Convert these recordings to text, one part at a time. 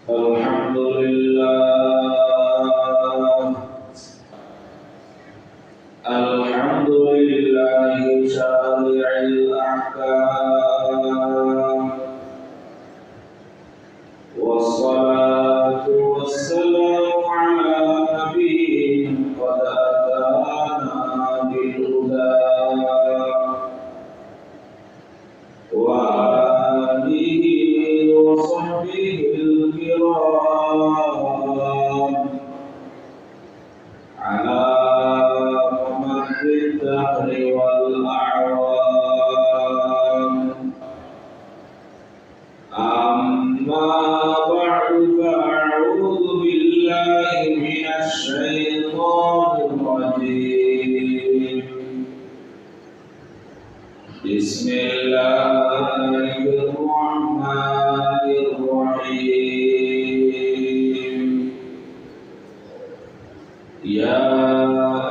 الحمد لله الحمد لله شارع الأحكام والصلاة والسلام على نبي قد أتانا بالهدى وآله وصحبه الكرام على مر الدهر والأعوام أما بعد فأعوذ بالله من الشيطان الرجيم بسم الله الرحمن الرحيم يا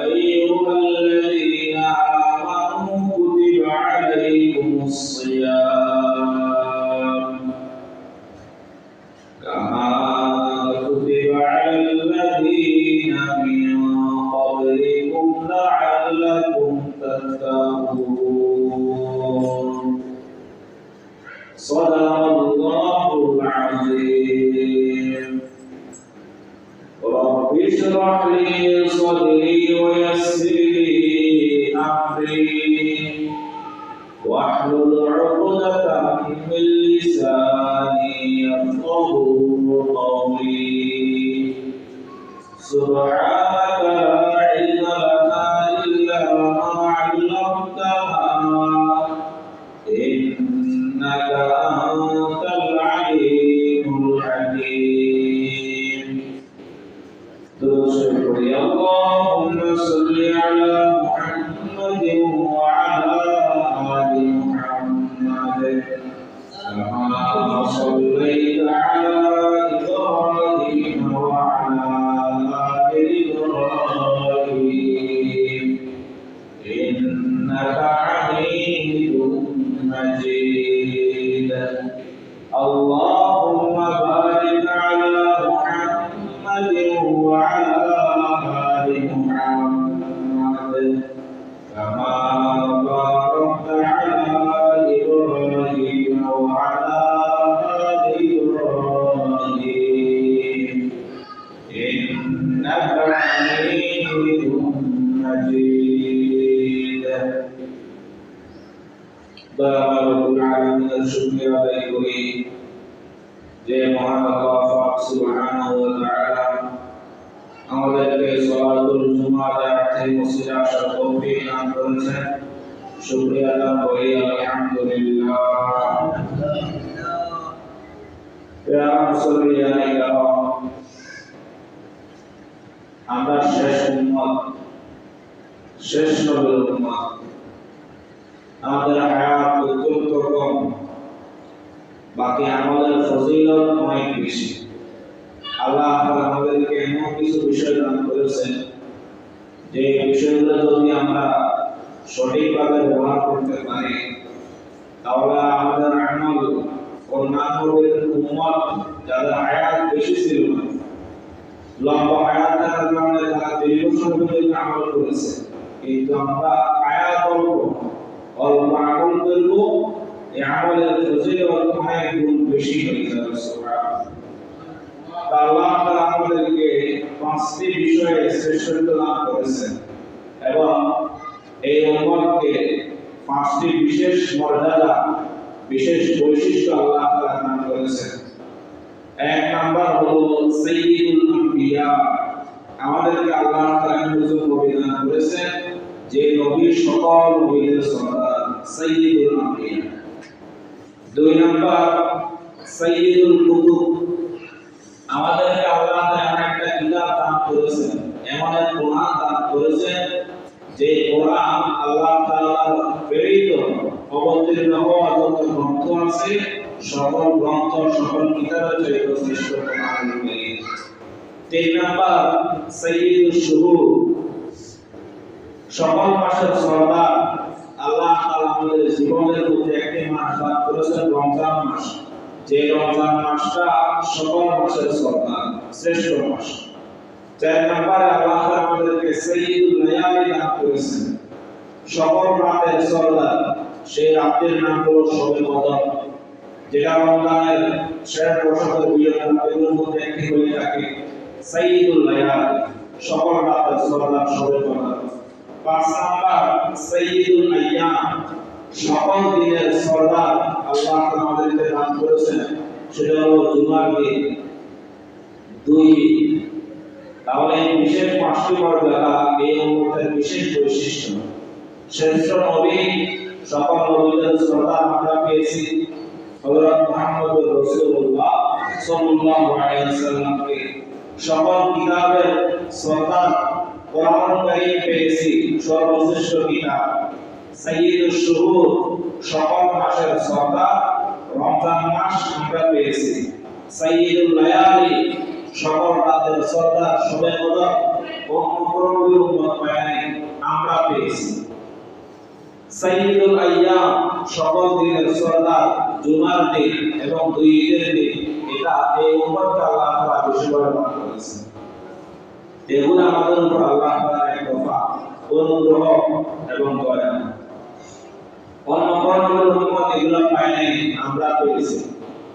أيها الذين آمنوا كتب عليكم الصيام كما كتب على الذين من قبلكم لعلكم تتقون صدق الله العظيم رب اشرح لي صدري ويسر لي أمري واحلل عقدة من لساني يفقهوا قولي سبحانك لا علم لنا إلا ما علمتنا إنك أنت العليم الحكيم اللهم صل على محمد وعلى آل محمد كما صليت على إبراهيم وعلى آل إبراهيم إنك حميد مجيد اللهم بارك على محمد وعلى آل محمد كما باركت على إبراهيم وعلى آل إبراهيم إنك حميد مجيد দয়াময় রব্বুল আলামিনের শুকরিয়া আদায় করি যে মহান আল্লাহ পাক সুবহানাহু ওয়া তাআলা আমাদেরকে সালাতুল জুমার আগে মসজিদে আসার তৌফিক দান করেছেন শুকরিয়া আদায় করি আলহামদুলিল্লাহ ইয়া মুসলিয়ান আমরা শেষ উম্মত শেষ নবীর উম্মত আমাদের হায়াত অত্যন্ত কম বাকি আমাদের ফজিলত অনেক বেশি আল্লাহ আমাদেরকে এমন কিছু বিষয় দান করেছেন যে বিষয়গুলো যদি আমরা সঠিকভাবে ব্যবহার করতে পারি তাহলে আমাদের আমল অন্যান্যদের উম্মত যাদের হায়াত বেশি ছিল লম্বা হায়াত থাকার কারণে তারা দীর্ঘ সময় ধরে আমল করেছে কিন্তু আমরা হায়াত অল্প আমল করব এই আমলের ফজিলত অনেক গুণ বেশি হয়ে যাবে সুবহানাল্লাহ আল্লাহ তাআলা আমাদেরকে পাঁচটি বিষয়ে শ্রেষ্ঠত্ব দান করেছেন এবং এই উম্মতকে পাঁচটি বিশেষ মর্যাদা বিশেষ বৈশিষ্ট্য আল্লাহ তাআলা দান করেছেন এক নাম্বার হলো সাইয়্যিদুল আম্বিয়া আমাদেরকে আল্লাহ তাআলা নবী দান করেছেন যে নবী সকল নবীদের সরদার সাইয়্যিদুল আম্বিয়া দুই নাম্বার সাইয়্যিদুল কুতুব আমাদেরকে আল্লাহ তাআলা একটা কিতাব দান করেছেন এমন এক কোরআন দান করেছেন যে কোরআন আল্লাহ তাআলার প্রেরিত অবতীর্ণ হওয়া যত গ্রন্থ আছে সকল গ্রন্থ সকল কিতাবের চাইতে শ্রেষ্ঠ কোরআন কারীম তিন নাম্বার সাইয়্যিদুশ শুহুর সকল মাসের সরদার আল্লাহ তাআলা আমাদের জীবনের মধ্যে একটি মাস দান করেছেন রমজান মাস যে রমজান মাসটা সকল মাসের সরদার, শ্রেষ্ঠ মাস। 4 নম্বরে আল্লাহ আমাদেরকে সাইয়্যিদুল লায়ালি দান করেছেন, সকল রাতের সরদার। সেই রাতের নাম হলো শবে কদর, যেটা রমজানের শেষ দশকের রাতের মধ্যে একটি হয়ে থাকে। সাইয়্যিদুল লায়ালি, সকল রাতের সরদার শবে কদর। 5 নাম্বার সাইয়্যিদুল আইয়াম, সকল দিনের সরদার আল্লাহ আমাদেরকে দান করেছেন, সেটা হলো জুমার দিন 2। তাহলে এই বিশেষ পাঁচটি মর্যাদা এই উম্মতের বিশেষ বৈশিষ্ট্য। শ্রেষ্ঠ নবী, সকল নবীদের সরদার আমরা পেয়েছি হযরত মুহাম্মদ রাসূলুল্লাহ সাল্লাল্লাহু আলাইহি ওয়াসাল্লামকে। সকল কিতাবের সরদার কোরআন কারীম পেয়েছি, সর্বশ্রেষ্ঠ কিতাব। সাইয়্যিদুশ শুহুর, সকল মাসের সরদার রমজান মাস আমরা পেয়েছি। সাইয়্যিদুল লায়ালি, সকল রাতের সরদার শবে কদর নবীর উম্মত পায়নি, আমরা পেয়েছি। সাইয়্যিদুল আইয়াম, সকল দিনের সরদার জুমার দিন এবং 2 ঈদের দিন। এটা এই উম্মতকে আল্লাহ তাআলা বেশি করে দান করেছেন। এগুলো আমাদের উপর আল্লাহ তাআলার এক দফা অনুগ্রহ এবং দয়া। অন্য কোন উম্মত এগুলো পায়নি, আমরা পেয়েছি।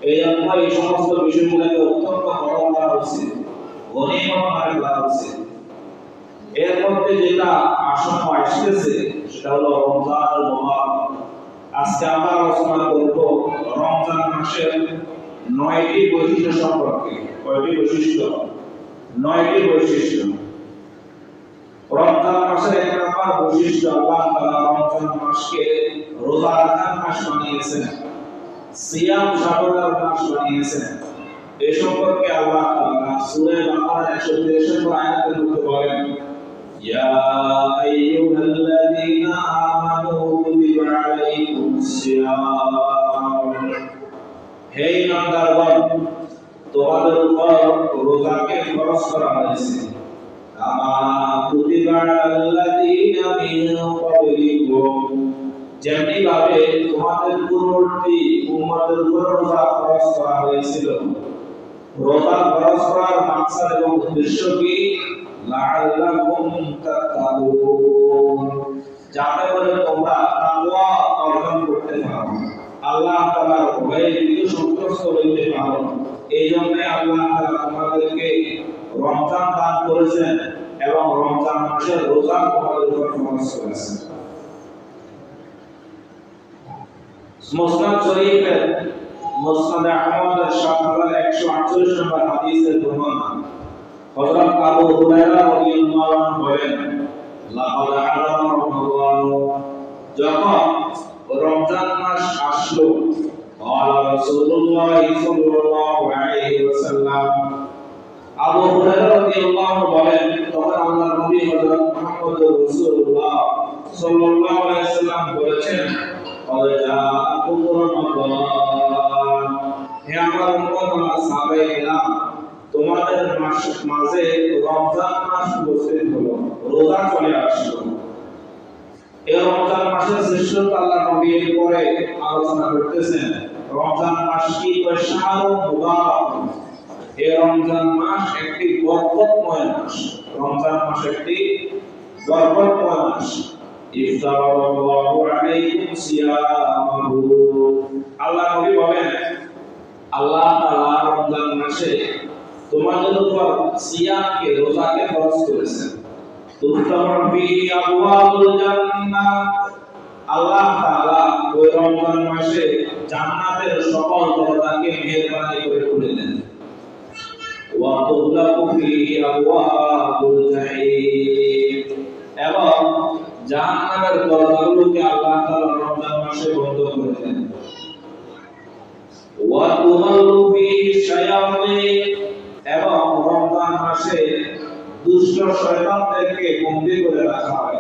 এই জন্য এই সমস্ত বিষয়গুলোকে অত্যন্ত গ্রহণ করা উচিত, গণিমত মনে করা উচিত। এর মধ্যে যেটা আসন্ন আসতেছে সেটা হলো রমজানুল মুবারক। আজকে আমরা আলোচনা করব রমজান মাসের 9টি বৈশিষ্ট্য সম্পর্কে। কয়টি বৈশিষ্ট্য? 9টি বৈশিষ্ট্য। রমজান মাসের 1 নম্বর বৈশিষ্ট্য, আল্লাহ তাআলা রমজান মাসকে রোজা রাখার মাস বানিয়েছেন, সিয়াম সাধনার মাস বানিয়েছেন। এই সম্পর্কে আল্লাহ তাআলা সূরা বাকারা 163 নম্বর আয়াতের মধ্যে বলেন, ইয়া আইয়ুহাল্লাযীনা আমানু কুতিবা আলাইকুমুস সিয়াম, হে ঈমানদারগণ, তোমাদের উপর রোজাকে ফরজ করা হয়েছে। কামা কুতিবা আলাল্লাযীনা মিন ক্বাবলিকুম, যেমনি ভাবে তোমাদের পূর্ববর্তী উম্মতের উপর রোজা ফরজ করা হয়েছিল। রোজা ফরজ করার মাকসাদ এবং উদ্দেশ্য কি? লাআল্লাকুম তাত্তাকুন, যাতে করে তোমরা তাকওয়া অর্জন করতে পারো, আল্লাহ তাআলার ভয়ে ভীত সন্ত্রস্ত হইতে পারো। এই জন্য আল্লাহ তাআলা তোমাদেরকে রমজান দান করেছেন এবং রমজান মাসের রোজা তোমাদের উপর ফরজ করেছেন। মুসনাদ শরীফের মুসনাদ আহমদ 7148 নম্বর হাদিসের বর্ণনা, হযরত আবু হুরায়রা রাদিয়াল্লাহু আনহু বলেন, লাকাদ হারাম রমাদান, যখন রমজান মাস আসলো, ক্বালা রাসূলুল্লাহ সাল্লাল্লাহু আলাইহি ওয়াসাল্লাম, আবু হুরায়রা রাদিয়াল্লাহু আনহু বলেন, তখন আল্লাহর নবী হযরত মুহাম্মদ রাসূলুল্লাহ সাল্লাল্লাহু আলাইহি ওয়াসাল্লাম বলেছেন, ক্বাদ জাআকুম রমাদান, হে আমার উম্মত, আমার সাহাবায়ে কেরাম, তোমাদের মাঝে রমজান মাস উপস্থিত হলো, রোজা চলে আসলো। এই রমজান মাসের শ্রেষ্ঠতা আল্লাহ নবী এর পরে আলোচনা করতেছেন। রমজান মাস কি? শাহরুল মুবারক। এই রমজান মাস একটি বরকতময় মাস। রমজান মাস একটি বরকতময় মাস। ইফতারাল্লাহু আলাইকুম সিয়ামাহু, আল্লাহ নবী বলেন, আল্লাহ তাআলা রমজান মাসে তোমাদের উপর সিয়ামকে, রোজাকে ফরজ করেছেন। তুফতাহু ফিহি আবওয়াবুল জান্নাহ, আল্লাহ তাআলা ওই রমজান মাসে জান্নাতের সকল দরজাকে মেহেরবানি করে খুলে দেন। ওয়া তুগলাকু ফিহি আবওয়াবুল জাহিম, এবং জাহান্নামের দরজাগুলোকে আল্লাহ তাআলা রমজান মাসে বন্ধ করে দেন। ওয়া তুগাল্লু ফিহি শায়াতিন, এবং রমজান মাসে দুষ্ট শয়তানদেরকে বন্দী করে রাখা হয়।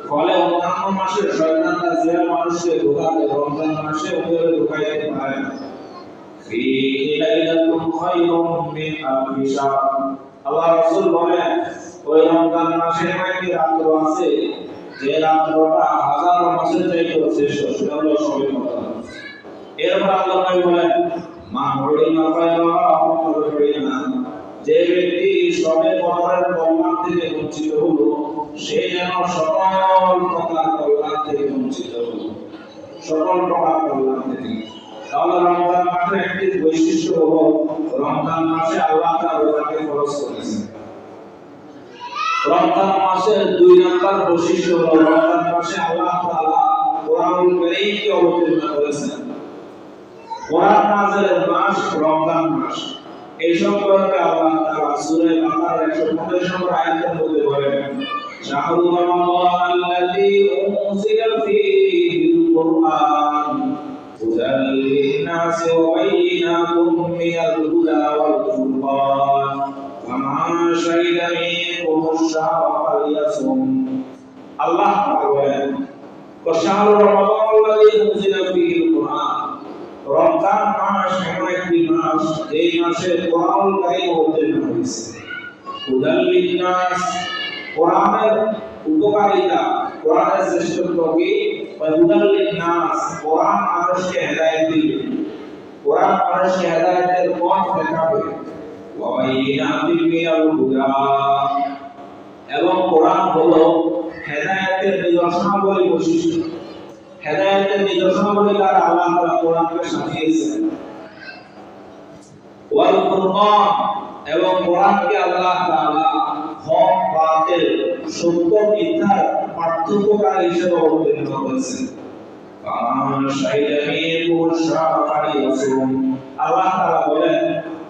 ফলে অন্যান্য মাসে শয়তানরা যে মানুষকে ধোঁকাতে, রমজান মাসে ওদের ধোঁকাইতে পারে না। ফীহি লাইলাতুন খায়রুম মিন আলফি শাহর, আল্লাহ রাসূল বলেন, ওই রমজান মাসে একটি রাত্র আছে যে রাত্রটা হাজার মাসের চাইতে শ্রেষ্ঠ, সেটা হলো শবে কদর। এরপর আল্লাহ বলেন, মান হরিমা ফায়দাহু হরিমা, যে ব্যক্তি সবে কদরের কল্যাণ থেকে বঞ্চিত হলো সে যেন সকল প্রকার কল্যাণ থেকে বঞ্চিত হলো, সকল প্রকার কল্যাণ থেকে। তাহলে রমজান মাসের একটি বৈশিষ্ট্য হলো রমজান মাসে আল্লাহ তাআলা রোজাকে ফরজ করেছেন। রমজান মাসের 2 নম্বর বৈশিষ্ট্য হলো রমজান মাসে আল্লাহ তাআলা কোরআনুল কারীমকে অবতীর্ণ করেছেন। কোরআন নাযিলের মাস রমজান মাস। এই সম্পর্কে আল্লাহ তাআলা সূরা বাকারার 150 নম্বর আয়াতের মধ্যে বলেন, শাহরু রমাদানাল্লাযী উনজিলা ফীহিল কুরআন হুদাল লিন-নাসি ওয়া বায়িনাতুম মিনাল হুদা ওয়াল ফুরকান ফামান শাহিদা মিনকুমুশ শাহরা ফালইয়াসুম। আল্লাহ তাআলা বলেন, শাহরু রমাদানাল্লাযী উনজিলা ফীহিল কুরআন, রমজান মাস এমন একটি মাস এই মাসে কোরআনুল কারীম অবতীর্ণ হয়েছে। হুদাল লিন-নাস, কোরআনের উপকারিতা, কোরআনের শ্রেষ্ঠত্ব কি? হুদাল লিন-নাস, কোরআন মানুষকে হেদায়েত দিবে, কোরআন মানুষকে হেদায়েতের পথ দেখাবে। ওয়া বায়িনাতিন মিনাল হুদা, এবং কোরআন হলো হেদায়েতের নিদর্শনাবলী বৈশিষ্ট্য। হেদায়েতের নিদর্শনাবলী দ্বারা আল্লাহ তাআলা কোরআনকে সাজিয়েছেন। ওয়াল ফুরকান, এবং কোরআনকে আল্লাহ তাআলা হক বাতিল, সত্য মিথ্যার পার্থক্যকারী হিসেবে অবতীর্ণ করেছেন। ফামান শাহিদা মিনকুমুশ শাহরা ফালইয়াসুম, আল্লাহ তাআলা বলেন,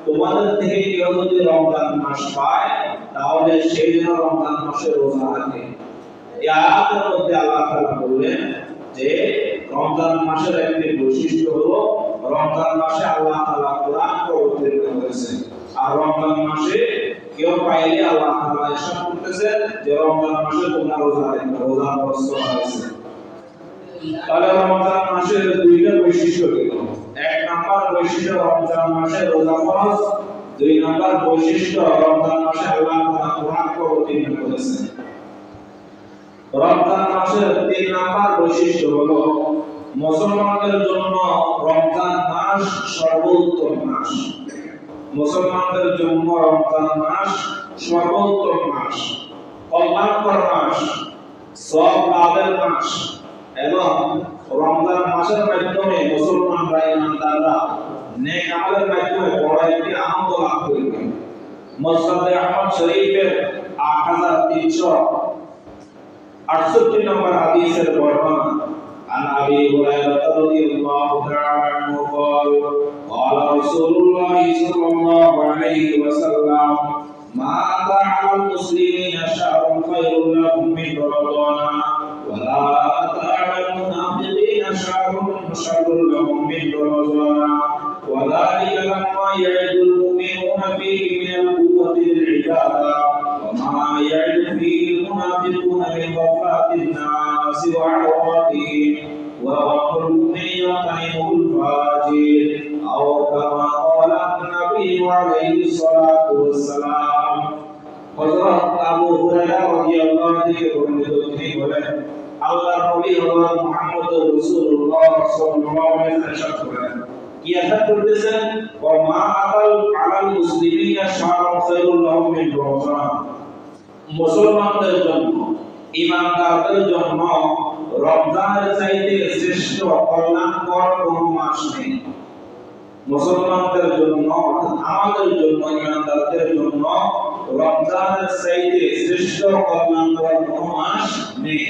তোমাদের থেকে কেউ যদি রমজান মাস পায় তাহলে সেই জন্য রমজান মাসে রোজা রাখে। এই আয়াতের মধ্যে আল্লাহ তাআলা বললেন যে রমজান মাসের একটি বৈশিষ্ট্য হলো রমজান মাসে আল্লাহ তাআলা কোরআনকে অবতীর্ণ করেছেন। আর রমজান মাসে কেউ পাইলে আল্লাহ তাআলা ইরশাদ করতেছেন যে রমজান মাসে তোমরা রোজা রাখবে, রোজা ফরজ করা হয়েছে। তাহলে রমজান মাসের 2টা বৈশিষ্ট্য কি? 1 নাম্বার বৈশিষ্ট্য রমজান মাসে রোজা ফরজ, 2 নাম্বার বৈশিষ্ট্য রমজান মাসে আল্লাহ তাআলা কোরআনকে অবতীর্ণ করেছেন। রমজান মাসের 3 নাম্বার বৈশিষ্ট্য হলো মুসলমানদের জন্য রমজান মাস সর্বোত্তম মাস। মুসলমানদের জন্য রমজান মাস সর্বোত্তম মাস, কল্যাণকর মাস, সব লাভের মাস। এবং রমজান মাসের মাধ্যমে মুসলমানরা, ইমানদাররা নেক আমলের মাধ্যমে বড় একটি আনন্দ লাভ করবে। মুসনাদ আহমদ শরীফের 8368 নম্বর হাদিসের বর্ণনা, عن أبي هريرة رضي الله تعالى عنه قال قال رسول الله صلى الله عليه وسلم ما أتى على المسلمين شهر خير لهم من رمضان ولا أتى على المنافقين شهر شر لهم من رمضان وذلك لما يعد المؤمنون فيه من القوة للعبادة وما يعد فيه المنافقون من غفلة الناس وعوراتهم ووقت المؤمن وقيم الفاجر أو كما قال النبي عليه الصلاة والسلام। হযরত আবু হুরায়রা রাদিয়াল্লাহু আনহু থেকে বর্ণিত, তিনি বলেন, আল্লাহর নবী হযরত মুহাম্মদ রাসূলুল্লাহ সাল্লাল্লাহু আলাইহি ওয়াসাল্লাম ইরশাদ করেন, কি ইরশাদ করতেছেন? ওয়া মা আতাল আলাল মুসলিমিনা শাহরুন খায়রুল লাহুম মিন রমজান, মুসলমানদের জন্য, ঈমানদারদের জন্য রমজানের চাইতে শ্রেষ্ঠ কল্যাণকর কোনো মাস নেই। মুসলমানদের জন্য, অর্থাৎ আমাদের জন্য, ঈমানদারদের জন্য রমজানের চাইতে শ্রেষ্ঠ কল্যাণকর কোনো মাস নেই।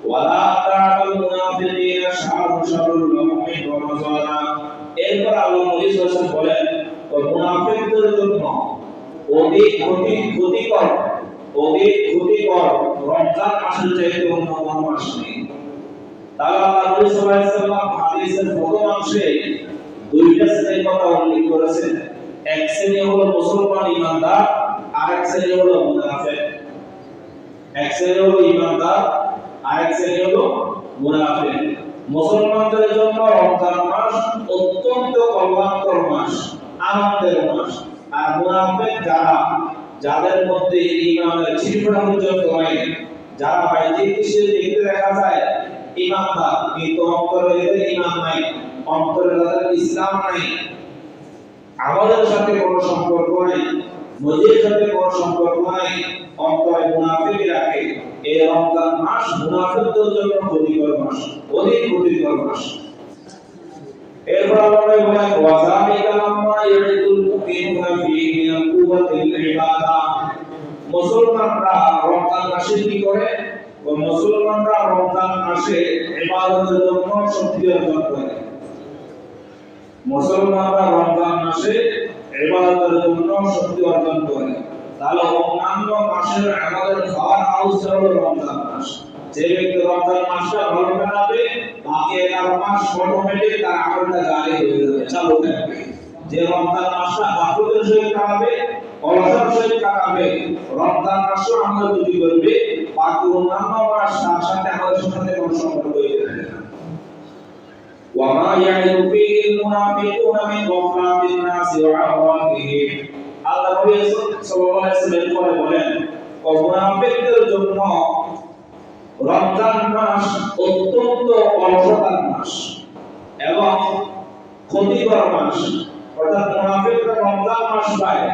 ওয়ালা তাআল মুনাফিকিনা শাহরুন শাররুল লাহুম মিন রমজান, এরপর আল্লাহ নবী সাল্লাল্লাহু আলাইহি ওয়াসাল্লাম বলেন, মুনাফিকদের জন্য অধিক ক্ষতিকর রমজান মাসের চাইতে অন্য কোনো মাস নেই। তাহলে আল্লাহ নবী সাল্লাল্লাহু আলাইহি ওয়াসাল্লাম হাদিসের প্রথম অংশে 2টা শ্রেণীর কথা উল্লেখ করেছেন। এক শ্রেণী হলো মুসলমান ঈমানদার, আরেক শ্রেণী হলো মুনাফিক। এক শ্রেণী হলো ঈমানদার, আরেক শ্রেণী হলো মুনাফিক। মুসলমানদের জন্য রমজান মাস অত্যন্ত কল্যাণকর মাস, আনন্দের মাস। আর মুনাফিক যাদের মধ্যে ঈমানের ছিটফোঁটা পর্যন্ত নাই, যারা বাহ্যিক দৃষ্টিতে দেখতে দেখা যায় ঈমানদার কিন্তু অন্তরে এদের ঈমান নাই, অন্তরে তাদের ইসলাম নাই, আমাদের সাথে কোনো সম্পর্ক নেই, নবীর সাথে কোনো সম্পর্ক নেই, অন্তরে মুনাফিক রাখে, এই রমজান মাস মুনাফিকদের জন্য ক্ষতিকর মাস, অধিক ক্ষতিকর মাস। এরপর আল্লাহ বলেন ওয়াযালিকা লাম্মা ইয়ারিদুল মুকিনুনা ফীহি মিনাল কুওয়াতিল ইবাদা। মুসলমানরা রমজান মাসে কি করে? ও মুসলমানরা রমজান মাসে ইবাদতের জন্য শক্তি অর্জন করে। মুসলমানরা রমজান মাসে ইবাদতের জন্য শক্তি অর্জন করে। তাহলে অন্যান্য মাসের আমাদের খাওয়ার হাউস হলো রমজান মাস। যে ব্যক্তি রমজান মাসটা ভালো কাটাবে, বাকি 11 মাস অটোমেটিক তার আমলটা জারি হয়ে যাবে, চালু থাকবে। যে রমজান মাসটা বাকুদের সহিত কাটাবে, অলসতার সহিত কাটাবে, রমজান মাসও আমরা যদি করবে, বাকি অন্যান্য মাস তার সাথে আমাদের সাথে কোনো সম্পর্ক হয়ে যাবে না। وما يعد فيه المنافقون من غفرات الناس وعوراتهم। আল্লাহ নবী সাল্লাল্লাহু আলাইহি ওয়াসাল্লাম বলেন, মুনাফিকদের জন্য রমজান মাস অত্যন্ত অলসতার মাস এবং ক্ষতিকর মাস। অর্থাৎ মুনাফিকরা রমজান মাস পায়,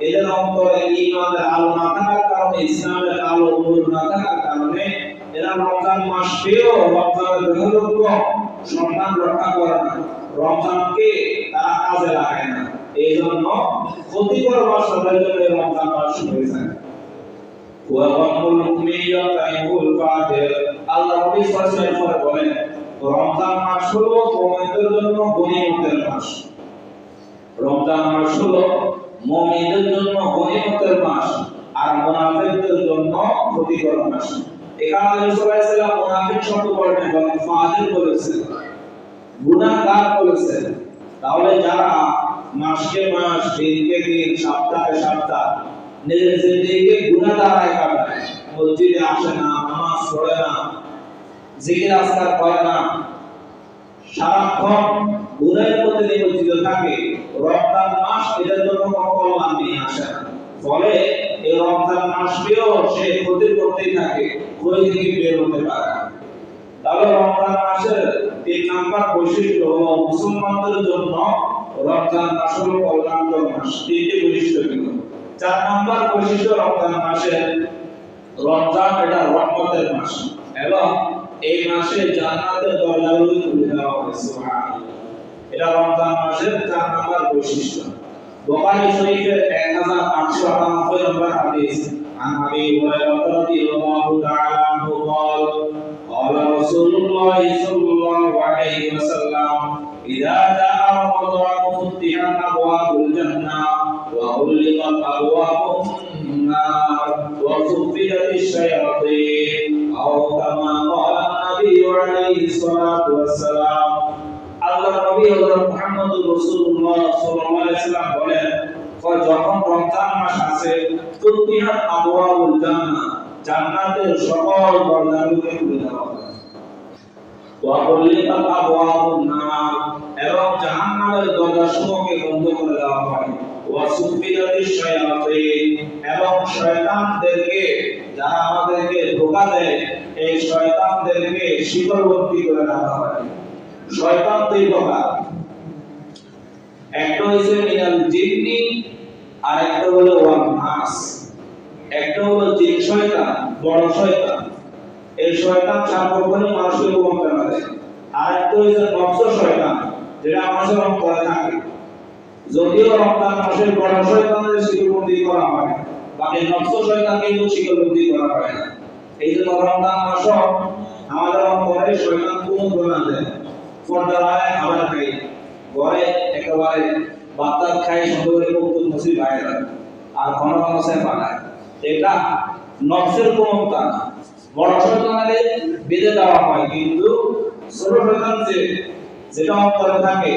এদের অন্তরে ঈমানের আলো না থাকার কারণে, ইসলামের আলো নূর না থাকার কারণে এরা রমজান মাস পেয়েও রমজানের গ্রহণযোগ্য সম্মান রক্ষা করে না, রমজানকে তারা কাজে লাগায় না। এই জন্য ক্ষতিকর মাস তাদের জন্য রমজান মাস হয়ে যায়। আল্লাহ নবী সাল্লাল্লাহু আলাইহি বলেন, রমজান মাস হলো মুমিনদের জন্য গনিমতের মাস। রমজান মাস হলো মুমিনদের জন্য গনিমতের মাস, আর মুনাফিকদের জন্য ক্ষতিকর মাস। এখানে নবী সাল্লাল্লাহু আলাইহি ওয়াসাল্লাম মুনাফিক শব্দ বলেন এবং ফাজিল বলেছেন, গুনাহগার বলেছেন। তাহলে যারা মাসকে মাস, দিনকে দিন, সপ্তাহে সপ্তাহ নিজের জিন্দেগিকে গুনাহ দ্বারাই কাটায়, মসজিদে আসে না, নামাজ পড়ে না, জিকির আজকার করে না, সারাক্ষণ গুনাহের মধ্যে নিমজ্জিত থাকে, রমজান মাস এদের জন্য কোনো কল্যাণ নিয়ে আসে না। ফলে এই রমজান মাস পেয়েও সে ক্ষতির মধ্যেই থাকে, ক্ষতি থেকে বের হতে পারে না। তাহলে রমজান মাসের 3 নাম্বার বৈশিষ্ট্য হলো মুসলমানদের জন্য রমজান মাস হলো কল্যাণকর মাস। 3টি বৈশিষ্ট্য ছিল। 4 নাম্বার বৈশিষ্ট্য রমজান মাসের, রমজান এটা রহমতের মাস এবং এই মাসে জান্নাতের দরজাগুলো খুলে দেওয়া হয়। সুবহানাল্লাহ। এটা রমজান মাসের 4 নাম্বার বৈশিষ্ট্য। বুখারী শরীফের 1898 নম্বর হাদিস, عن أبي هريرة رضي الله تعالى عنه قال قال رسول الله صلى الله عليه وسلم إذا جاء رمضان فتحت أبواب الجنة وغلقت أبواب النار وصفدت الشياطين أو كما قال النبي عليه الصلاة والسلام। আল্লাহ নবী হযরত মুহাম্মদুর রাসূলুল্লাহ সাল্লাল্লাহু আলাইহি ওয়াসাল্লাম বলেন, যখন রমজান মাস আসে, ফুতিহাত আবওয়াবুল জান্নাহ, জান্নাতের সকল দরজাগুলো খুলে দেওয়া হয়। ওয়া গুলিকাত আবওয়াবুন নার, এবং জাহান্নামের দরজাসমূহকে বন্ধ করে দেওয়া হয়। ওয়া সুফিদাতিশ শায়াতিন, এবং শয়তানদেরকে, যারা আমাদেরকে ধোঁকা দেয়, এই শয়তানদেরকে শিকলবদ্ধ করে রাখা হয়। শয়তান 2 প্রকার, একটা হইছে মিনাল জিন্নি আর একটা হলো ওয়ান নাস। একটা হলো জিন শয়তান, বড় শয়তান, এই শয়তান সার্বক্ষণিক মানুষকে প্রবঞ্চনা দেয়। আর একটা হইছে নফস শয়তান, যেটা মানুষের অন্তরে থাকে। যদিও রমজান মাসে বড় শয়তানের শিকলবন্দি করা হয়, বাকি নফস শয়তানকে কিন্তু শিকলবন্দি করা হয় না। এই জন্য রমজান মাসে আমাদের অন্তরে শয়তান কুমন্ত্রণা দেয়। পর্দা লাগায় খাবার খাই, ঘরে একেবারে বাতাস খাই, সন্ধ্যে করে মুসি বাইরে আর ঘন ঘন সে পালায়। এটা নফসের কুমন্ত্রণা। বড় শয়তানকে বেঁধে দেওয়া হয়, কিন্তু ছোট শয়তান যেটা অন্তরে থাকে,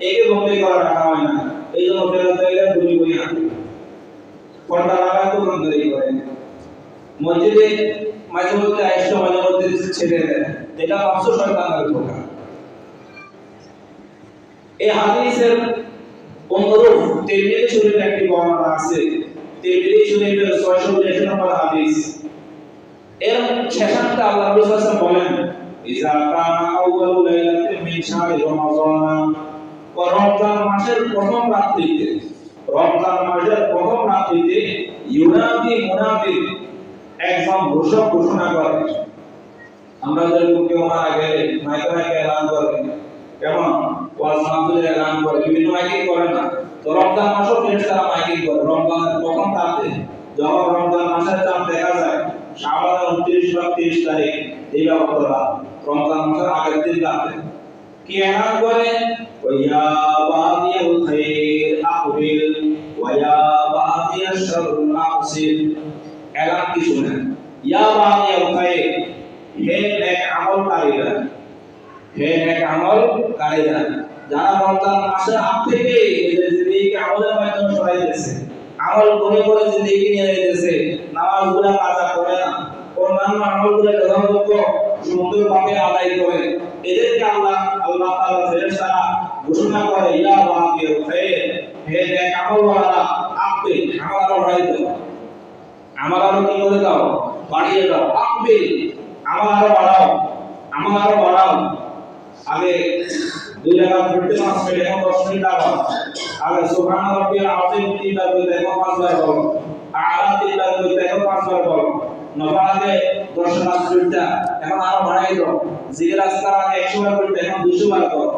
একে বন্দী করা রাখা হয় না। এই জন্য বেরোতে গেলে গুলি করি না, পর্দা লাগায় তো বন্ধই করে। মসজিদে মাঝে মধ্যে আইসা, মাঝে মধ্যে ছেড়ে দেয়, এটা নফস শয়তানের ধোঁকা। এই হাদিসের অনুরূপ তিরমিজি শরীফে একটি বর্ণনা আছে, তিরমিজি শরীফের 682 নম্বর হাদিস। এর শেষাংশে আল্লাহ রাসূল সাল্লাল্লাহু আলাইহি ওয়াসাল্লাম বলেন, ইযা কানা আউয়ালু লাইলাতিন মিন শাহরি রমাযান, রমজান মাসের প্রথম রাত্রিতে, রমজান মাসের প্রথম রাত্রিতে ইউনাদি মুনাফিক একজন ঘোষক ঘোষণা করে। আমরা যেরকম কেউ মারা গেলে মাইকে মাইকে এলান করে, কেমন ওয়াজ মাহফিলে এলান করে, বিভিন্ন মাইকিং করে না, তো রমজান মাসও ফেরেশতারা মাইকিং করে। রমজানের প্রথম রাতে যখন রমজান মাসের চাঁদ দেখা যায়, শাবানের 29 বা 30 তারিখ, এই ব্যাপারটা রমজান মাসের আগের দিন রাতে কি এলান করে, ওয়া বাদিয়াল খাইর আকবিল ওয়া বাদিয়াশ শারর আকসির। এলান কি শুনেন, ইয়া বাদিয়াল খাইর, হে নেক আমলকারীরা, হে নেক আমলকারীরা, যারা রমজান মাসের আগ থেকে এদের জিন্দেগিকে আমলের মাধ্যমে সরাইতেছে, আমল করে করে জিন্দেগি নিয়ে যাইতেছে, নামাজগুলো কাজা করে না, অন্যান্য আমলগুলো যথাযথ সুন্দরভাবে আদায় করে, এদেরকে আল্লাহ তাআলা ফেরেশতারা ঘোষণা করে, ইয়া বাদিয়াল খাইর, হে নেক আমলওয়ালারা, আপনি আমার আরো বাড়িয়ে দাও, আমার আরো কি করে দাও, বাড়িয়ে দাও, আপনি আমার আরো বাড়াও, আমার আরো বাড়াও। আগে 2 রাকাত পড়তে 5 মিনিট, এখন 10 মিনিট লাগাও। আগে সুবহান রাব্বিয়াল আযীম 3 বার বলতে এখন 5 বার বলো, আ'লা 3 বার বলতে এখন 5 বার বলো, নফলাতে 10 রাকাত পড়তে এখন আরো বাড়াই দাও, জিকির আজকার আগে 100 বার পড়তে এখন 200 বার করো,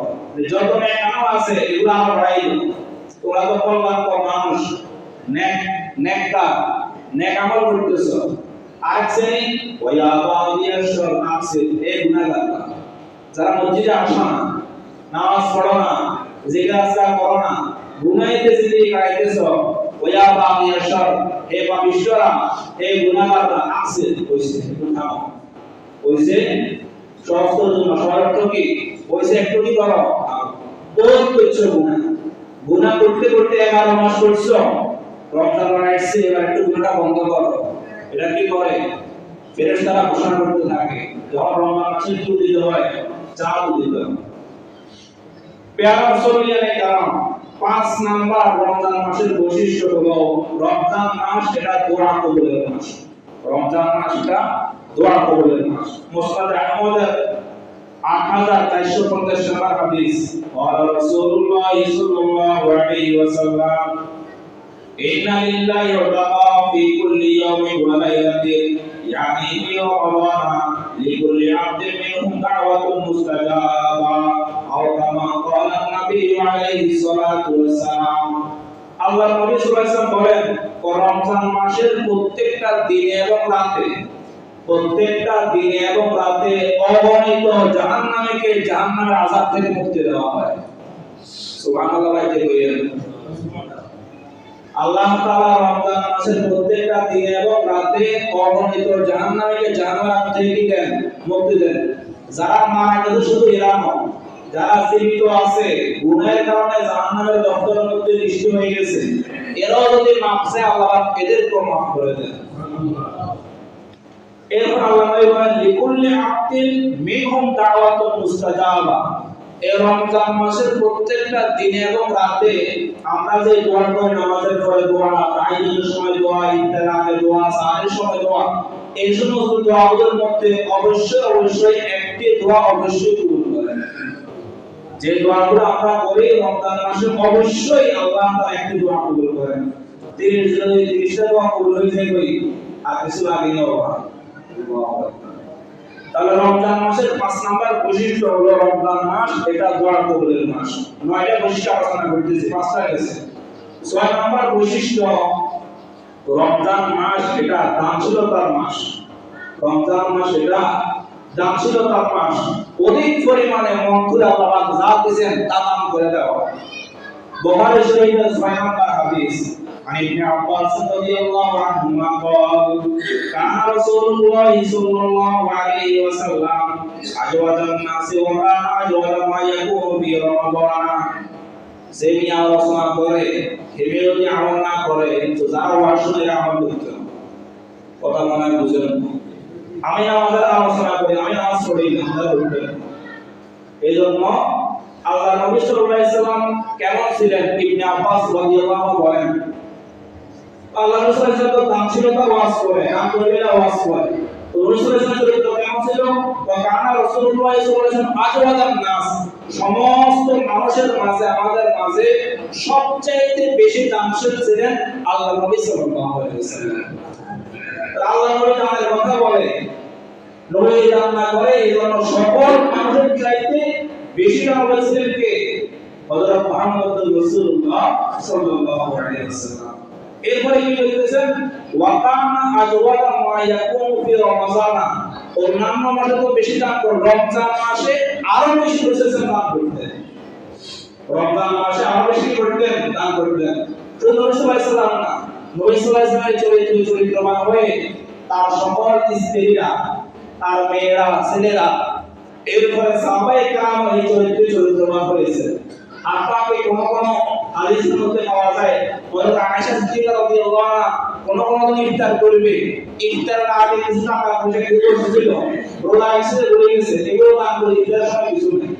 যত নেক আমল আছে এগুলো আরো বাড়াই দাও। তোমরা তো কল্যাণ কর মানুষ, নেককার, নেক আমল করতেছো। আরেক শ্রেণী ওয়া বাদিয়াশ শারর আকসির, এই গুনাহগার, যারা মসজিদে আসো না, নামাজ পড়ো না, জিকির আজকার করো না, গুনাইতে জিকির গাইতেছো, ওয়া বাদিয়াশ শারর, হে পাপিষ্ঠরা, হে গুনাহগাররা, আকসির কইছে একটু থামো, কইছে সহজের জন্য, শর্ত কি কইছে একটু কি করো, বহুত করছো গুনাহ, গুনাহ করতে করতে 11 মাস করছো, রমজান আসছে এবার একটু গুনাহটা বন্ধ করো। এটা কি করে, ফেরেশতারা ঘোষণা করতে থাকে, যখন রমজান মাসে কি দিতে হয়, চাঁদ দিতে হয়। পেয়ারা রাসূলুল্লাহ কালাম 5 নাম্বার রমজান মাসের বৈশিষ্ট্য হলো রমজান মাস এটা দোয়া কবুলের মাস, রমজান মাস এটা দোয়া কবুলের মাস। মুসনাদ আহমদের 8450 নম্বর হাদিস, ওয়া রাসূলুল্লাহ সাল্লাল্লাহু আলাইহি ওয়াসাল্লাম, ইন্না লিল্লাহি ওয়াতাআলা ফি কুল্লি ইয়াওমিন ওয়া লাইলাতিন ইয়ানি ফি রমাদান লিকুল্লি আবদিন মিনহুম দাওয়াতুন মুস্তাজাবা আও কামা ক্বালা নবী আলাইহিস সালাতু ওয়াস সালাম। আল্লাহর নবী সাল্লাল্লাহু আলাইহি ওয়াসাল্লাম বলেন, রমজান মাসের প্রত্যেকটা দিনে এবং রাতে, প্রত্যেকটা দিনে এবং রাতে অগণিত জাহান্নামীকে জাহান্নামের আযাব থেকে মুক্তি দেওয়া হয়। সুবহানাল্লাহ, বলতে কইেন আল্লাহ তাআলা রমজান মাসের প্রত্যেকটা দিনে এবং রাতে অগণিত জাহান্নামীকে জাহান্নাম থেকে দেন, মুক্তি দেন। যারা মারা গেছে শুধু এরা নয়, যারা জীবিত আছে, গুনাহের কারণে জাহান্নামের দপ্তরের মধ্যে দৃষ্টি হয়ে গেছে, এরাও যদি মাফ চায় আল্লাহ এদেরকেও মাফ করে দেন। এরপর আল্লাহ বলেন, লিকুল্লি আবদিন মিনহুম দাওয়াতুন মুস্তাজাবা, এই রমজান মাসের প্রত্যেকটা দিনে এবং রাতে আমরা যে দোয়া করি, নামাজের পরে দোয়া, তাহাজ্জুদের সময় দোয়া, ইফতারের আগে দোয়া, সাহারের সময় দোয়া, এই সমস্ত দোয়াগুলোর মধ্যে অবশ্যই একটি দোয়া অবশ্যই কবুল করেন। যে দোয়াগুলো আমরা করি রমজান মাসে অবশ্যই আল্লাহ তাআলা একটি দোয়া কবুল করেন। 30টা দোয়া কবুল হয়ে যায়, আর কিছু লাগে না। তাহলে রমজান মাসের 5 নাম্বার বৈশিষ্ট্য হলো রমজান মাস এটা দোয়া কবুলের মাস। 9টা বৈশিষ্ট্য আলোচনা করতেছি, 5টা গেছে। 6 নাম্বার বৈশিষ্ট্য, রমজান মাস এটা দানশীলতার মাস, রমজান মাস এটা দানশীলতার মাস। অধিক পরিমাণে মন খুলে আল্লাহ যা দিয়েছেন তা দান করে দেওয়া। বুখারী শরীফের 6 নাম্বার হাদিস, عن ابن عباس رضي الله عنهما قال كان رسول الله صلى الله عليه وسلم أجود الناس وكان أجود ما يكون في رمضان। সেমি আলোচনা করে হেবে যদি আমল না করে তো যারা ওয়াশনে আমল করতে কথা মনে বুঝেন। আমি আমাদের আলোচনা করি, আমি নামাজ পড়ি না, আমরা বলতে এইজন্য আল্লাহ নবী সাল্লাল্লাহু আলাইহি ওয়াসাল্লাম কেমন ছিলেন, ইবনে আব্বাস রাদিয়াল্লাহু আনহু বলেন, আল্লাহ রাসূল সাল্লাল্লাহু আলাইহি ওয়াসাল্লাম দানশীলতার ওয়াজ করে, আন্তরিকতার ওয়াজ করে। রাসূলের চরিত্র কেমন ছিল? ওয়া কানা রাসূলুল্লাহ সাল্লাল্লাহু আলাইহি ওয়াসাল্লাম আজওয়াদান নাস, সমস্ত মানুষের মাঝে আমাদের মাঝে সবচাইতে বেশি দানশীল ছিলেন আল্লাহর নবী সাল্লাল্লাহু আলাইহি ওয়াসাল্লাম। আল্লাহর নবী আমাদের কথা বলে, নবী দান না করে এই জন্য সকল মানুষের চাইতে বেশি দানশীল ছিলেন কে? হযরত মুহাম্মদুর রাসূলুল্লাহ সাল্লাল্লাহু আলাইহি ওয়াসাল্লাম। এরপরে কি বলতেছেন? ওয়া কানা আজওয়াদা মা ইয়াকুনু ফি রমাযান, অন্যান্য মাসে তো বেশি দান করেন, রমজান মাসে আরো বেশি করেছেন দান করতেন। রমজান মাসে আরো বেশি করতেন, দান করতেন। তো নবী সাল্লাল্লাহু আলাইহি ওয়াসাল্লাম না, নবী সাল্লাল্লাহু আলাইহি ওয়াসাল্লামের চরিত্রবান হয়ে তার সকল স্ত্রীরা, তার মেয়েরা, ছেলেরা, এরপরে সাহাবায়ে কেরাম এই চরিত্রবান হয়েছে। আপনাকে কোন কোন হাদিসের মধ্যে পাওয়া যায় হযরত আয়েশা সিদ্দিকা রাদিয়াল্লাহু আনহা কোন দিন ইফতার করবে, ইফতার না আগে কিছু টাকা পয়সা দিয়ে ছিল, রোজা এসে রয়ে গেছে, এগুলো দান করে ইফতারের সময় কিছু নেই।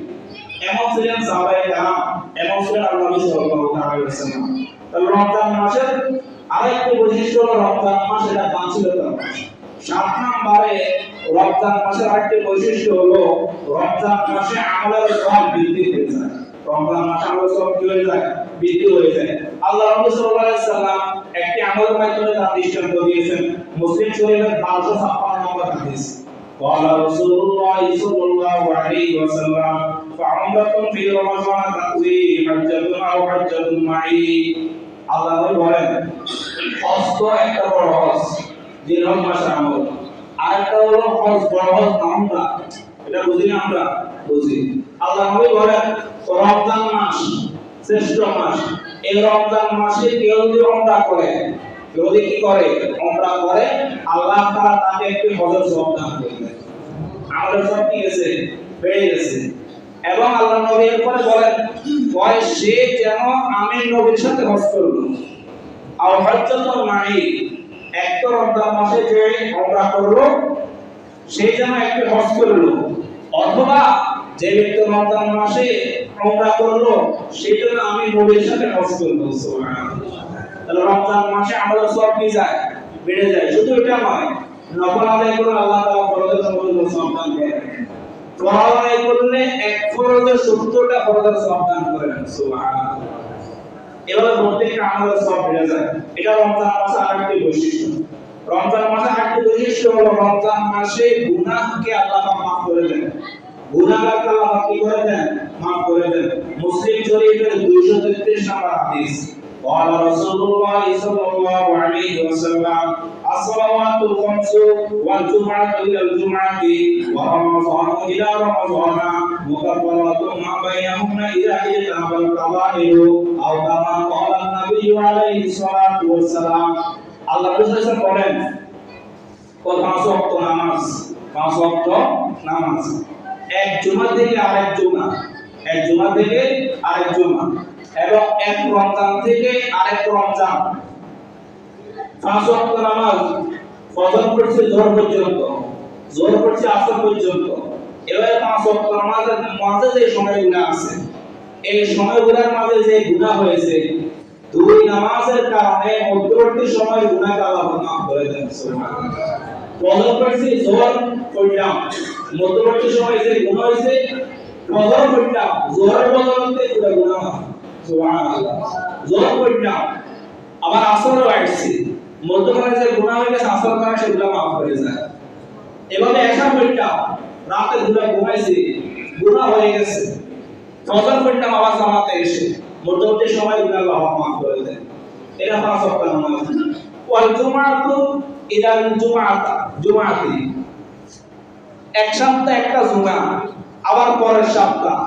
এমন ছিলেন সাহাবায়ে কেরাম, এমন ছিলেন আল্লাহ নবী সাল্লাল্লাহু আলাইহি ওয়াসাল্লাম। তাহলে রমজান মাসের আরেকটি বৈশিষ্ট্য হলো রমজান মাস এটা দানশীলতার মাস। 7 নম্বরে রমজান মাসের আরেকটি বৈশিষ্ট্য হলো রমজান মাসে আমলের সওয়াব বৃদ্ধি হয়ে যায়। রমজান মাসে আমলের সওয়াব কি হয়ে যায়? বৃদ্ধি হয়ে যায়। আল্লাহ নবী সাল্লাল্লাহু আলাইহি ওয়াসাল্লাম একটি আমলের মাধ্যমে তার দৃষ্টান্ত দিয়েছেন। মুসলিম শরীফের 1256 নম্বর হাদিস। قال رسول الله صلى الله عليه وسلم فعمرة في رمضان تقضي حجة أو حجة معي। আল্লাহ নবী বলেন, হজ তো একটা বড় হজ, জিলহজ মাসের আমল। আরেকটা হলো হজ, বড় হজ আমরা, এটা বুঝি না? আমরা বুঝি। আল্লাহ নবী বলেন রমজান মাস শ্রেষ্ঠ মাস, এই রমজান মাসে কেউ যদি উমরা করে, কেউ যদি কি করে? উমরা করে, আল্লাহ তাআলা তাকে একটি হজের সওয়াব দান করবেন। আমাদের সব কি গেছে? বেড়ে গেছে। এবং আল্লাহ নবী এরপরে বলেন, পরে সে যেন আমি নবীর সাথে হজ করলো। আর হজ্জাতুল মাই, একটা রমজান মাসে যে উমরা করলো সে যেন একটি হজ করলো, অথবা যে ব্যক্তি রমজান মাসে উমরা করলো সে যেন আমি নবীর সাথে হজ করলো। সুবহানাল্লাহ। তাহলে রমজান মাসে আমাদের সওয়াব কি যায়? বেড়ে যায়। শুধু এটা নয়, নফল আদায় করে আল্লাহ তাআলা ফরজের সওয়াব দান করেন। ফরজ আদায় করলে এক ফরজের 70টা ফরজের সওয়াব দান করেন। সুবহানাল্লাহ। এভাবে প্রত্যেকটা আমলের সওয়াব বেড়ে যায়। এটা রমজান মাসের আরেকটি বৈশিষ্ট্য। রমজান মাসের আরেকটি বৈশিষ্ট্য হলো রমজান মাসে গুনাহকে আল্লাহ পাক মাফ করে দেন। গুনাহকে আল্লাহ পাক কি করে দেন? মাফ করে দেন। মুসলিম শরীফের 233 নম্বর হাদিস। قال رسول الله صلى الله عليه وسلم الصلوات الخمس والجمعة إلى الجمعة ورمضان إلى رمضان مكفرات ما بينهن إذا اجتنب الكبائر أو كما قال النبي عليه الصلاة والسلام। আল্লাহ রাসূল বলেন, 5 ওয়াক্ত নামাজ, 5 ওয়াক্ত নামাজ, এক জুমা থেকে আরেক জুমা, এক জুমা থেকে আরেক জুমা, এবং এক রমজান থেকে আরেক রমজান। 5 ওয়াক্ত নামাজ, ফজর পড়ছে জোহর পর্যন্ত, জোহর পড়ছে আসর পর্যন্ত। এভাবে 5 ওয়াক্ত নামাজের মাঝে যে সময়গুলো আছে, এই সময়গুলোর মাঝে যে গুনাহ হয়েছে, দুই নামাজের কারণে মধ্যবর্তী সময় গুনাহকে আল্লাহ মাফ করে দেন। সুবহানাল্লাহ। ফজর পড়ছে, জোহর পড়লাম, মধ্যবর্তী সময় যে গুনাহ হয়েছে, ফজর পড়লাম, জোহরের বদলে পুরো গুনাহ মাফ। সুবহানাল্লাহ। জোহর পড়লাম, আবার আসরও আসছে, মধ্যখানে যে গুনাহ হয়ে গেছে আসর করে সেগুলো মাফ হয়ে যায়। এভাবে এসা পড়লাম, রাতে ঘুমাইছি, গুনাহ হয়ে গেছে, ফজর পড়লাম আবার জামাতে এসে, মধ্যবর্তী সময় গুনাহ আল্লাহ মাফ করে দেন। এটা 5 ওয়াক্ত নামাজ। ওয়াল জুমআতু ইলাল জুমআতি, এক সপ্তাহ একটা জুমা, আবার পরের সপ্তাহ,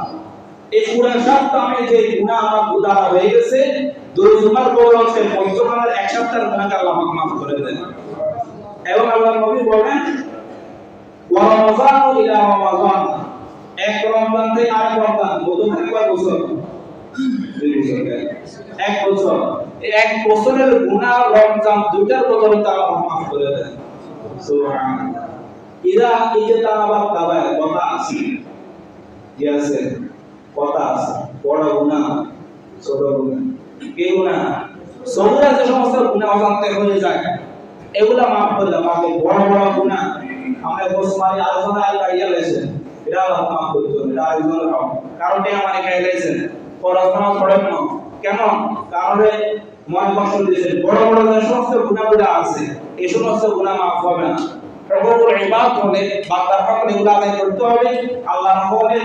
এই পুরো সপ্তাহ আমি যে গুনাহ আমার গুনাহ হয়ে গেছে, দুই জুমার পর হচ্ছে পঞ্চমানের এক সপ্তাহের গুনাহকে আল্লাহ মাফ করে দেন। এবং আল্লাহ নবী বলেন ওয়া রমাযান ইলা রমাযান, এক রমজান থেকে আরেক রমজান, মধ্যখানে কয় বছর? 2 বছর, এক বছর। এই এক বছরের গুনাহ রমজান দুইটার বদলে আল্লাহ মাফ করে দেন। সুবহানাল্লাহ। ইদা ইজতানাবাত কাবায়, কথা আছে, কি আছে? কথা আছে। বড় গুনাহ, ছোট গুনাহ, কি গুনাহ? সগীরা যে সমস্ত গুনাহ অজান্তে হয়ে যায়, এগুলা মাফ করে দেন। বাকি বড় বড় গুনাহ আমরা ওসমানী আলোচনা আইয়া লাইছেন এটা আল্লাহ মাফ করতে হবে এটা আরেকজনের হক কারণ এটা মানে খাই লাইছেন পড়াশোনা করেন না কেন কারণে মনে কষ্ট দিয়েছেন বড় বড় যে সমস্ত গুনাহগুলো আছে এই সমস্ত গুনাহ মাফ হবে না প্রভুর ইবাদত হলে বান্দার হক এগুলো আদায় করতে হবে আল্লাহর হকে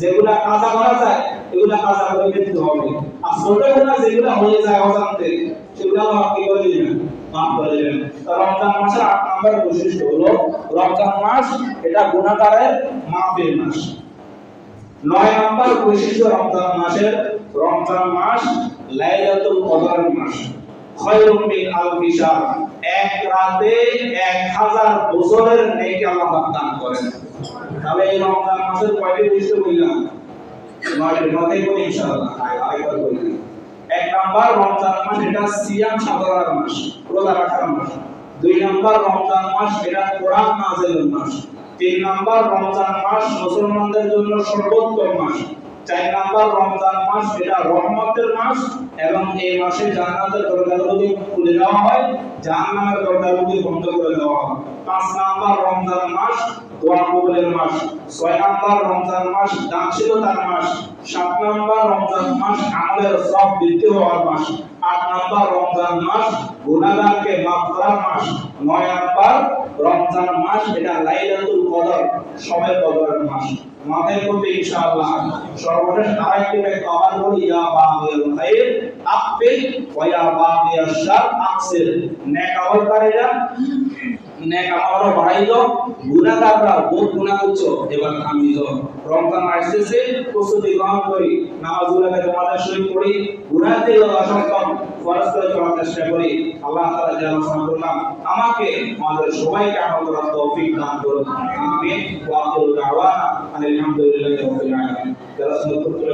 যেগুলা কাজা করা যায় এগুলা কাজা করে দিতে হবে আর ছোট গুনাহ যেগুলা হয়ে যায় অজান্তে সেগুলো মাফ কি করে দিবেন মাফ করে দিবেন রমজান মাসের ৮ নম্বর বৈশিষ্ট্য হলো রমজান মাস এটা গুনাহগারের মাফের মাস ৯ নম্বর বৈশিষ্ট্য রমজান মাস লাইলাতুল কদরের মাস খায়রুম মিন আলফি শাহর এক রাতে ১০০০ বছরের নেকি আল্লাহ দান করেন তাহলে এই রমজান মাসের কয়টি বৈশিষ্ট্য বললাম ৯টি নয়টি করে ইনশাআল্লাহ আরেকবার বলি ১ নম্বর রমজান মাস এটা সিয়াম সাধনার মাস রোজা রাখার মাস ২ নম্বর রমজান মাস এটা কোরআন নাযিলের মাস ৩ নম্বর রমজান মাস মুসলমানদের জন্য সর্বোত্তম মাস ৪ নম্বর রমজান মাস এটা রহমতের মাস এবং এই মাসে জান্নাতের দরজাগুলো খুলে দেওয়া হয় জাহান্নামের দরজাগুলো বন্ধ করে দেওয়া হয় ৫ নম্বর রমজান মাস দোয়া কবুলের মাস ৬ নম্বর রমজান মাস দানশীলতার মাস ৭ নম্বর রমজান মাস আমলের সওয়াব বৃদ্ধি হওয়ার মাস ৮ নম্বর রমজান মাস গুনাহগারকে মাফ করার মাস ৯ নম্বর রমজান মাস এটা লাইলাতুল কদর শবে কদরের মাস মাথায় করতে ইনশাআল্লাহ সর্বশেষ আরেকটি ব্যাখ্যা আবার বলি ইয়া বাগিয়াল খাইর আকফিল ওয়া ইয়া বাগিয়াশ শার আকসির নেক আমলকারীরা নেক আমল বাড়াইলো গুনাহগাররা বহুত গুনাহ করছো এবার থামিয়ে দাও রমজান আসছে প্রস্তুতি গ্রহণ করি নামাজগুলোকে তোমাদের শরীর পড়ি গুনাহ থেকে অসংখ্য ফরজ করে চলার চেষ্টা করি আল্লাহ তাআলা যেন করলাম আমাকে আমাদের সবাইকে আমল করার তৌফিক দান করুন আমিন ওয়া আখিরু দাওয়ানা আলহামদুলিল্লাহি রাব্বিল আলামিন যারা সুন্নাত করতে